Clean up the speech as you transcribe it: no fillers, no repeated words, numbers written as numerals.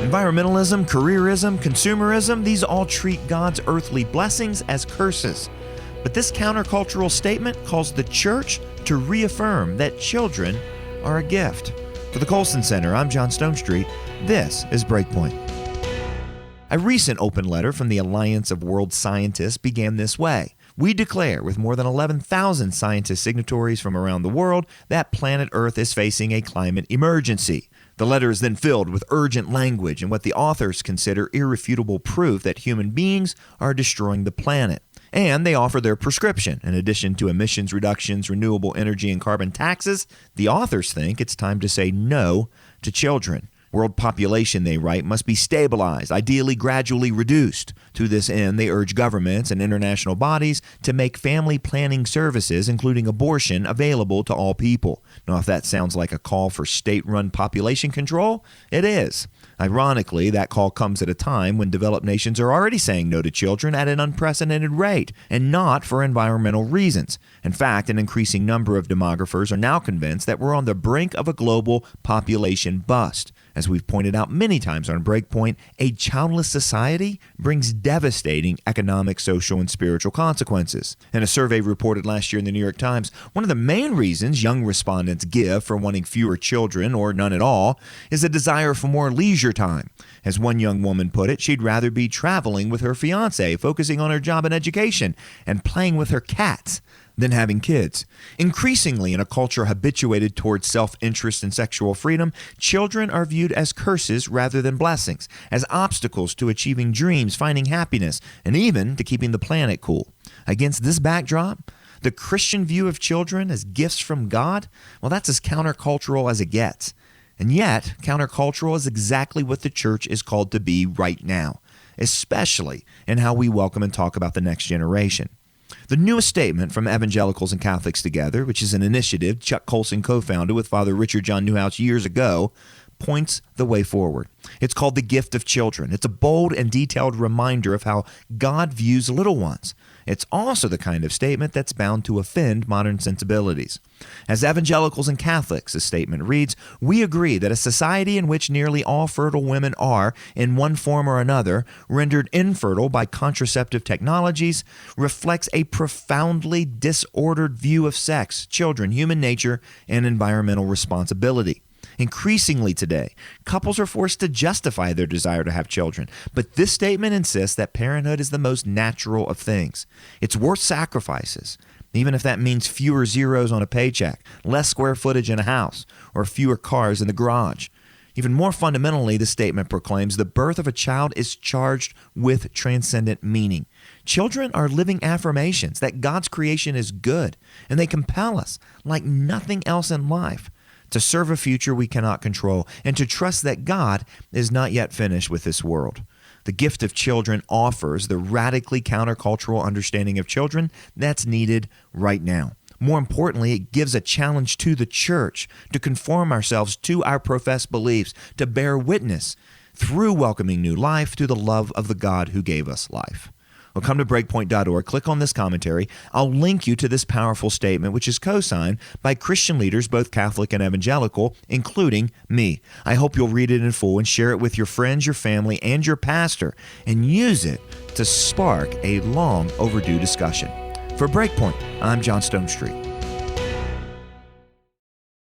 Environmentalism, careerism, consumerism, these all treat God's earthly blessings as curses. But this countercultural statement calls the church to reaffirm that children are a gift. For the Colson Center, I'm John Stonestreet. This is BreakPoint. A recent open letter from the Alliance of World Scientists began this way. We declare, with more than 11,000 scientist signatories from around the world, that planet Earth is facing a climate emergency. The letter is then filled with urgent language and what the authors consider irrefutable proof that human beings are destroying the planet. And they offer their prescription. In addition to emissions reductions, renewable energy, and carbon taxes, the authors think it's time to say no to children. World population, they write, must be stabilized, ideally gradually reduced. To this end, they urge governments and international bodies to make family planning services, including abortion, available to all people. Now, if that sounds like a call for state-run population control, it is. Ironically, that call comes at a time when developed nations are already saying no to children at an unprecedented rate, and not for environmental reasons. In fact, an increasing number of demographers are now convinced that we're on the brink of a global population bust. As we've pointed out many times on BreakPoint, a childless society brings devastating economic, social, and spiritual consequences. In a survey reported last year in the New York Times, one of the main reasons young respondents give for wanting fewer children, or none at all, is a desire for more leisure time. As one young woman put it, she'd rather be traveling with her fiance, focusing on her job and education, and playing with her cats than having kids. Increasingly, in a culture habituated towards self-interest and sexual freedom, children are viewed as curses rather than blessings, as obstacles to achieving dreams, finding happiness, and even to keeping the planet cool. Against this backdrop, the Christian view of children as gifts from God, well, that's as countercultural as it gets. And yet, countercultural is exactly what the church is called to be right now, especially in how we welcome and talk about the next generation. The newest statement from Evangelicals and Catholics Together, which is an initiative Chuck Colson co-founded with Father Richard John Newhouse years ago, points the way forward. It's called The Gift of Children. It's a bold and detailed reminder of how God views little ones. It's also the kind of statement that's bound to offend modern sensibilities. As Evangelicals and Catholics, the statement reads, we agree that a society in which nearly all fertile women are, in one form or another, rendered infertile by contraceptive technologies reflects a profoundly disordered view of sex, children, human nature, and environmental responsibility. Increasingly today, couples are forced to justify their desire to have children, but this statement insists that parenthood is the most natural of things. It's worth sacrifices, even if that means fewer zeros on a paycheck, less square footage in a house, or fewer cars in the garage. Even more fundamentally, the statement proclaims the birth of a child is charged with transcendent meaning. Children are living affirmations that God's creation is good, and they compel us, like nothing else in life, to serve a future we cannot control, and to trust that God is not yet finished with this world. The Gift of Children offers the radically countercultural understanding of children that's needed right now. More importantly, it gives a challenge to the church to conform ourselves to our professed beliefs, to bear witness through welcoming new life to the love of the God who gave us life. Well, come to breakpoint.org, click on this commentary. I'll link you to this powerful statement, which is co-signed by Christian leaders, both Catholic and evangelical, including me. I hope you'll read it in full and share it with your friends, your family, and your pastor, and use it to spark a long overdue discussion. For BreakPoint, I'm John Stonestreet.